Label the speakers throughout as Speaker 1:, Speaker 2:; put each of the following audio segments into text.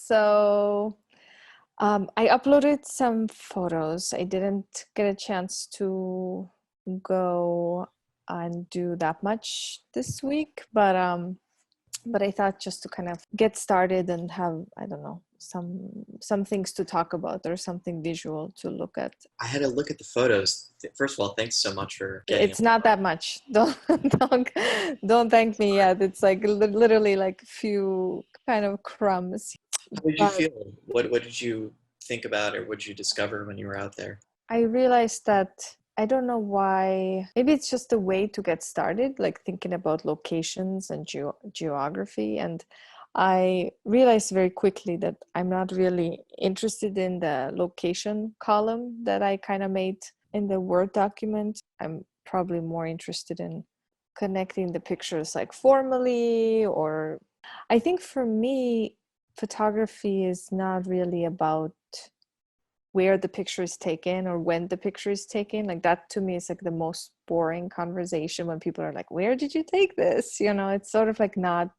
Speaker 1: So I uploaded some photos. I didn't get a chance to go and do that much this week, but I thought just to kind of get started and have, I don't know, some things to talk about or something visual to look at.
Speaker 2: I had to look at the photos. First of all, thanks so much for getting
Speaker 1: It's
Speaker 2: them.
Speaker 1: not that much. Don't don't thank me yet. It's like literally like few kind of crumbs.
Speaker 2: How did you
Speaker 1: But
Speaker 2: feel? What did you think about, or what did you discover when you were out there?
Speaker 1: I realized that I don't know why. Maybe it's just a way to get started, like thinking about locations and geography. And I realized very quickly that I'm not really interested in the location column that I kind of made in the Word document. I'm probably more interested in connecting the pictures like formally, or I think for me, photography is not really about where the picture is taken or when the picture is taken. Like that to me is like the most boring conversation when people are like, where did you take this? You know, it's sort of like not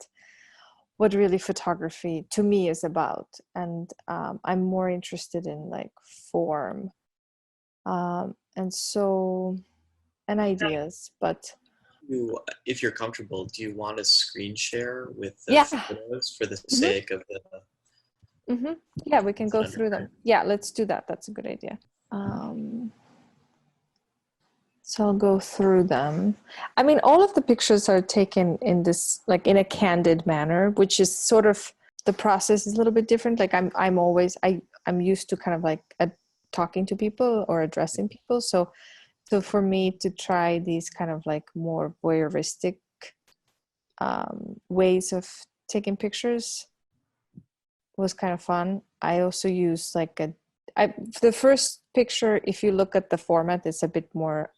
Speaker 1: what really photography to me is about. And I'm more interested in like form, and so and ideas. But
Speaker 2: If you're comfortable, do you want to screen share with the
Speaker 1: yeah.
Speaker 2: photos for the
Speaker 1: Hmm.
Speaker 2: sake of the
Speaker 1: Yeah, we can go through them.
Speaker 2: Undercurrent?
Speaker 1: Yeah, let's do that. That's a good idea. So I'll go through them. I mean, all of the pictures are taken in this, like in a candid manner, which is sort of, the process is a little bit different. Like I'm used to kind of like talking to people or addressing people. So for me to try these kind of like more voyeuristic ways of taking pictures was kind of fun. I also use like the first picture, if you look at the format, it's a bit more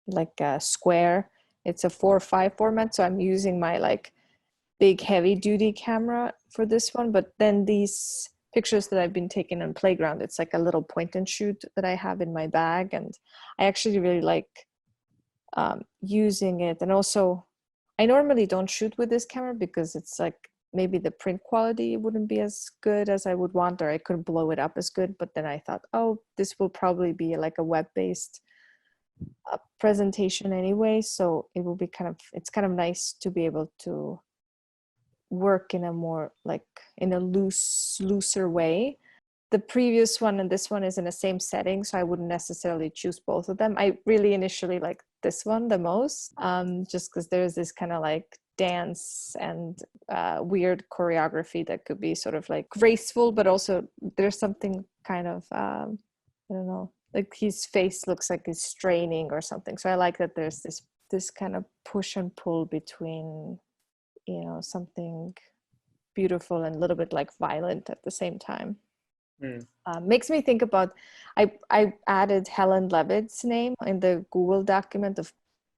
Speaker 1: like a square. It's a 4:5 format, so I'm using my like big heavy duty camera for this one. But then these pictures that I've been taking on playground, it's like a little point and shoot that I have in my bag, and I actually really like using it. And also, I normally don't shoot with this camera because it's like maybe the print quality wouldn't be as good as I would want, or I couldn't blow it up as good. But then I thought, oh, this will probably be like a web-based presentation anyway, so it will be it's kind of nice to be able to work in a more like in a looser way. The previous one and this one is in the same setting, so I wouldn't necessarily choose both of them. I really initially like this one the most, just because there's this kind of like dance and weird choreography that could be sort of like graceful, but also there's something kind of I don't know, like his face looks like he's straining or something. So I like that there's this kind of push and pull between, you know, something beautiful and a little bit like violent at the same time.
Speaker 2: Hmm.
Speaker 1: Makes me think about, I added Helen Levitt's name in the Google document of,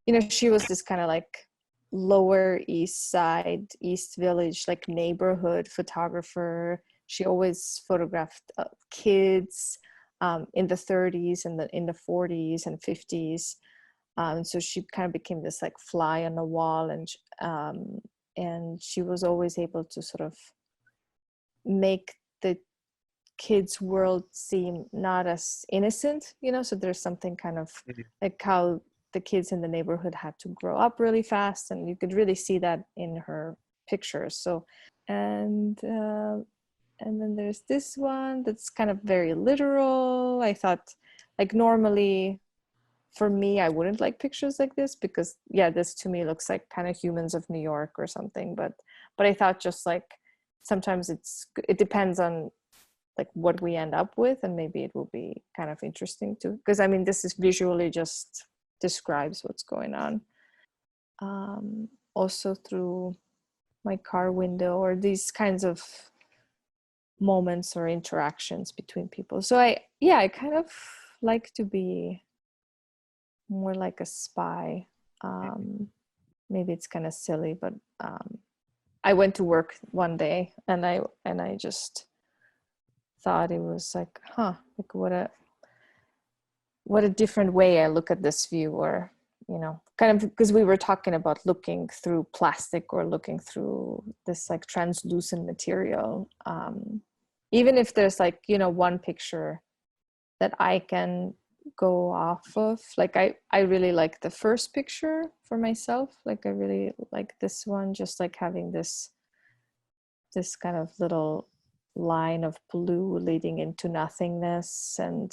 Speaker 1: you know, she was this kind of like Lower East Side, East Village, like neighborhood photographer. She always photographed kids in the 30s and in the 40s and 50s. So she kind of became this like fly on the wall, and she was always able to sort of make the kids' world seem not as innocent, you know. So there's something kind of like how the kids in the neighborhood had to grow up really fast, and you could really see that in her pictures. So and then there's this one that's kind of very literal. I thought, like, normally for me, I wouldn't like pictures like this because, yeah, this to me looks like kind of Humans of New York or something. But I thought just like sometimes it depends on like what we end up with, and maybe it will be kind of interesting too. Because I mean, this is visually just describes what's going on. Also through my car window, or these kinds of moments or interactions between people. So I kind of like to be more like a spy. Maybe it's kind of silly, but I went to work one day and I just thought it was like, like what a different way I look at this view, or you know, kind of because we were talking about looking through plastic or looking through this like translucent material. Even if there's like, you know, one picture that I can go off of, like I really like the first picture for myself. Like I really like this one, just like having this kind of little line of blue leading into nothingness, and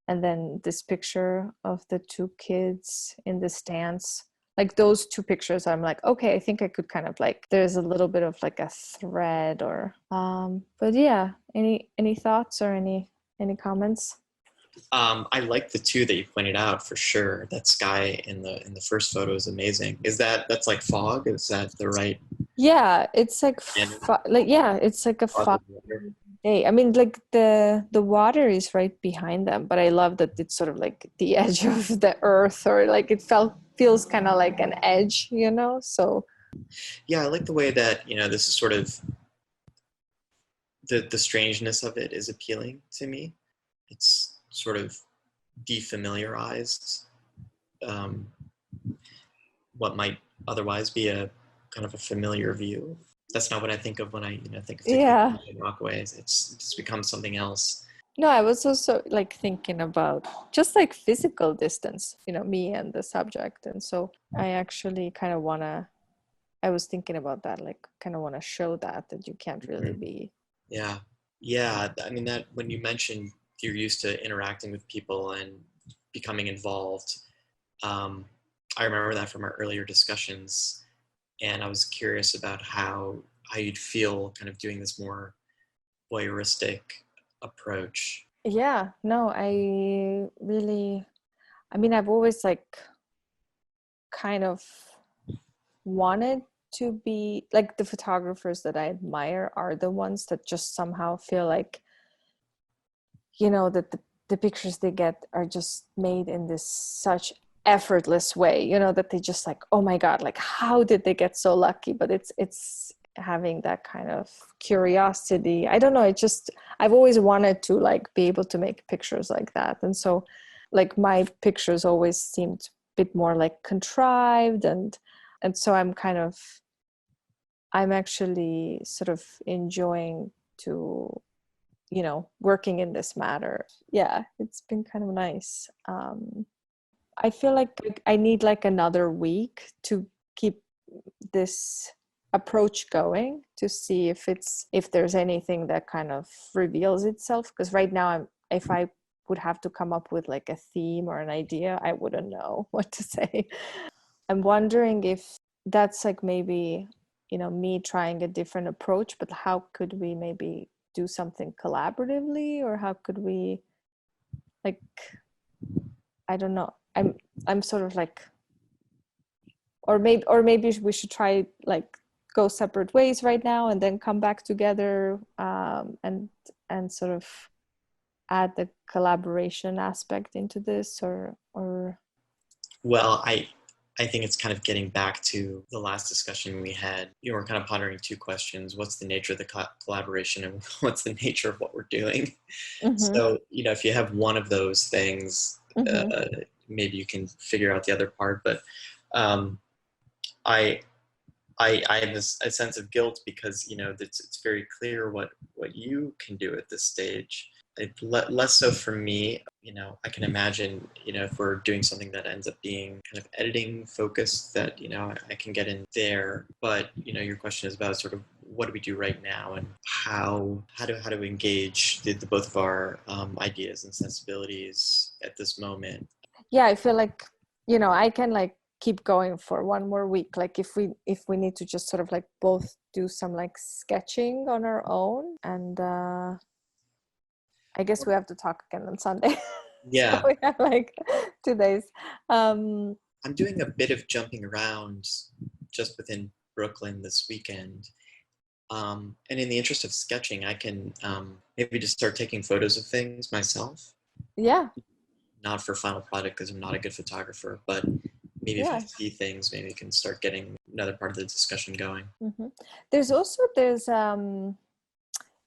Speaker 1: then this picture of the two kids in the stance. Like those two pictures, I'm like, okay, I think I could kind of like, there's a little bit of like a thread or but yeah, any thoughts or any comments?
Speaker 2: I like the two that you pointed out for sure. That sky in the first photo is amazing. That's like fog? Is that the right
Speaker 1: Yeah, it's like
Speaker 2: standard?
Speaker 1: like yeah, it's like a
Speaker 2: Fog
Speaker 1: fog
Speaker 2: of water?
Speaker 1: day. I mean, like the water is right behind them, but I love that it's sort of like the edge of the earth, or like it feels kind of like an edge, you know? So
Speaker 2: Yeah, I like the way that, this is sort of the strangeness of it is appealing to me. It's sort of defamiliarized um, what might otherwise be a kind of a familiar view. That's not what I think of when I think of
Speaker 1: yeah.
Speaker 2: technology and walkways. It's just become something else.
Speaker 1: No, I was also like thinking about just like physical distance, you know, me and the subject. And so I actually kind of I was thinking about that, like kind of want to show that you can't really
Speaker 2: Mhm.
Speaker 1: be.
Speaker 2: Yeah, yeah. I mean, that when you mentioned you're used to interacting with people and becoming involved, um, I remember that from our earlier discussions, and I was curious about how you'd feel kind of doing this more voyeuristic approach.
Speaker 1: Yeah, no, I mean, I've always like kind of wanted to be like, the photographers that I admire are the ones that just somehow feel like, you know, that the pictures they get are just made in this such effortless way, you know, that they just like, oh my God, like how did they get so lucky? But it's having that kind of curiosity. I don't know, it just, I've always wanted to like be able to make pictures like that. And so like my pictures always seemed a bit more like contrived, and so I'm actually sort of enjoying to, you know, working in this matter. Yeah, it's been kind of nice. I feel like I need like another week to keep this approach going, to see if there's anything that kind of reveals itself, because right now if I would have to come up with like a theme or an idea, I wouldn't know what to say. I'm wondering if that's like maybe, you know, me trying a different approach, but how could we maybe do something collaboratively, or how could we like, I don't know. I'm sort of like, or maybe we should try like go separate ways right now and then come back together, and sort of add the collaboration aspect into this, or
Speaker 2: Well, I think it's kind of getting back to the last discussion we had. You were kind of pondering two questions: what's the nature of the collaboration, and what's the nature of what we're doing?
Speaker 1: mm-hmm,
Speaker 2: So, if you have one of those things,
Speaker 1: mm-hmm.
Speaker 2: maybe you can figure out the other part. But um, I I have a sense of guilt because it's very clear what you can do at this stage. Less so for me. I can imagine if we're doing something that ends up being kind of editing focused, that I can get in there. But your question is about sort of what do we do right now, and how to engage the both of our ideas and sensibilities at this moment.
Speaker 1: Yeah, I feel like, you know, I can like keep going for one more week, like if we need to just sort of like both do some like sketching on our own, and I guess we have to talk again on Sunday. So
Speaker 2: Yeah,
Speaker 1: we have like 2 days. um
Speaker 2: I'm doing a bit of jumping around just within Brooklyn this weekend. And in the interest of sketching, I can maybe just start taking photos of things myself.
Speaker 1: yeah,
Speaker 2: Not for final product because I'm not a good photographer, but maybe if I
Speaker 1: yeah.
Speaker 2: see things, maybe I can start getting another part of the discussion going.
Speaker 1: Hmm. There's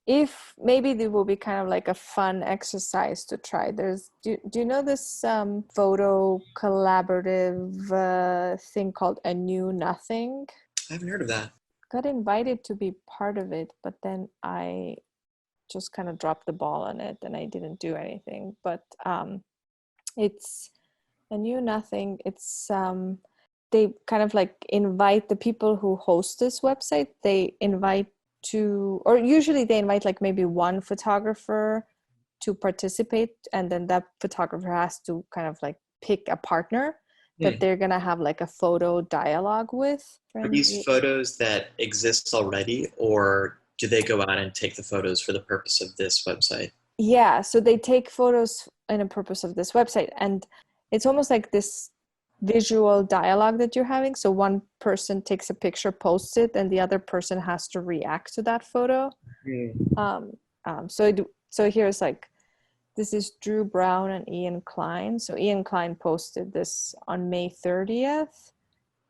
Speaker 1: if maybe it will be kind of like a fun exercise to try. Do you know this photo collaborative thing called A New Nothing?
Speaker 2: I haven't heard of that.
Speaker 1: Got invited to be part of it, but then I just kind of dropped the ball on it and I didn't do anything. But it's A New Nothing. It's they kind of like invite the people who host this website. They invite to, or usually they invite like maybe one photographer to participate, and then that photographer has to kind of like pick a partner that they're gonna have like a photo dialogue with.
Speaker 2: Are these photos that exist already, or do they go out and take the photos for the purpose of this website?
Speaker 1: Yeah, so they take photos in a purpose of this website, and it's almost like this visual dialogue that you're having. So one person takes a picture, posts it, and the other person has to react to that photo. So here's like, this is Drew Brown and Ian Klein. So Ian Klein posted this on May 30th,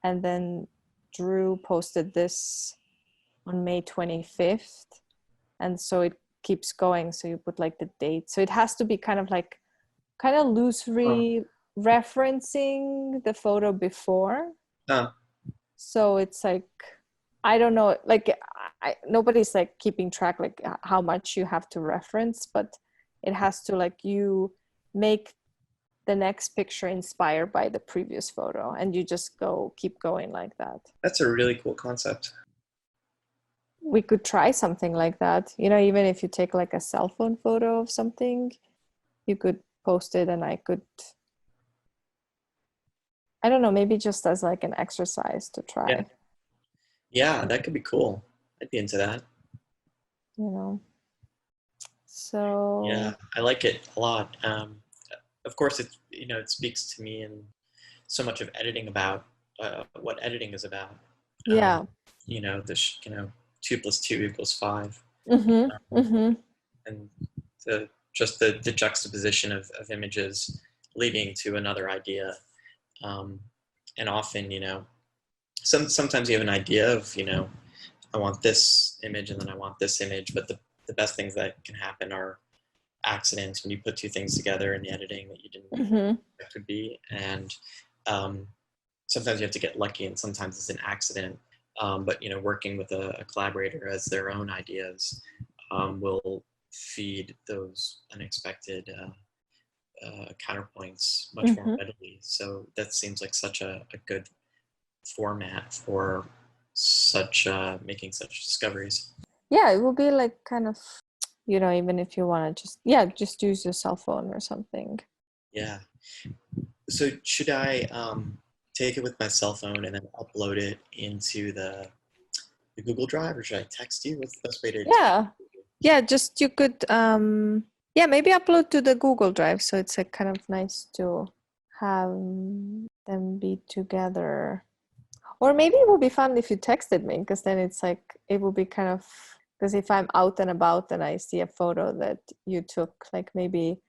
Speaker 1: and then Drew posted this on May 25th. And so it keeps going. So you put like the date. So it has to be kind of loosely referencing the photo before. So it's like, I don't know, like nobody's like keeping track like how much you have to reference, but it has to like, you make the next picture inspired by the previous photo, and you just keep going like that.
Speaker 2: That's a really cool concept.
Speaker 1: We could try something like that, even if you take like a cell phone photo of something, you could post it, and I don't know, maybe just as like an exercise to try.
Speaker 2: Yeah, that could be cool. I'd be into that.
Speaker 1: So
Speaker 2: yeah, I like it a lot. Of course, it speaks to me in so much of editing about what editing is about.
Speaker 1: Yeah.
Speaker 2: This 2 + 2 = 5. And the juxtaposition of images leading to another idea. And often, sometimes you have an idea of, I want this image and then I want this image, but the best things that can happen are accidents when you put two things together in the editing that you didn't expect would be. And sometimes you have to get lucky, and sometimes it's an accident. But working with a collaborator as their own ideas will feed those unexpected counterpoints much more readily. So that seems like such a good format for making such discoveries.
Speaker 1: Yeah, it will be like kind of, even if you want to just use your cell phone or something.
Speaker 2: Yeah. So should I take it with my cell phone and then upload it into the Google Drive, or should I text you? What's the best way to
Speaker 1: just you could maybe upload to the Google Drive, so it's like kind of nice to have them be together. Or maybe it would be fun if you texted me, because then it's like, it will be kind of, because if I'm out and about and I see a photo that you took, like maybe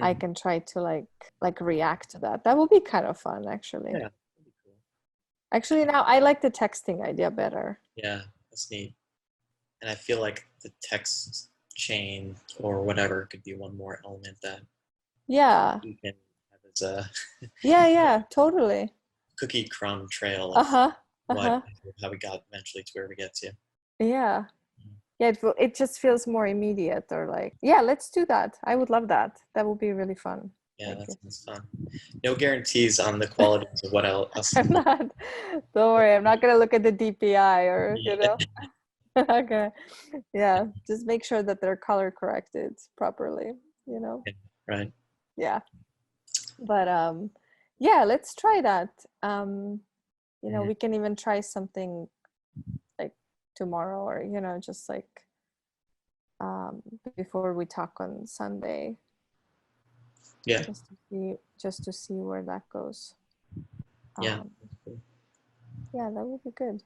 Speaker 1: I can try to like react to that. That would be kind of fun, actually.
Speaker 2: Yeah, that'd be cool.
Speaker 1: Actually, now I like the texting idea better.
Speaker 2: Yeah, that's neat. And I feel like the text chain or whatever could be one more element that you can have as a
Speaker 1: totally
Speaker 2: cookie crumb trail of how we got eventually to where we get to.
Speaker 1: Yeah, it just feels more immediate, or like, let's do that. I would love that. That would be really fun.
Speaker 2: Yeah, that sounds fun. No guarantees on the qualities of what else.
Speaker 1: Don't worry, I'm not gonna look at the DPI or okay. Yeah, just make sure that they're color corrected properly,
Speaker 2: Right.
Speaker 1: Yeah. But let's try that. We can even try something like tomorrow, or just like before we talk on Sunday.
Speaker 2: Yeah.
Speaker 1: Just to see where that goes.
Speaker 2: Yeah.
Speaker 1: Yeah, that would be good.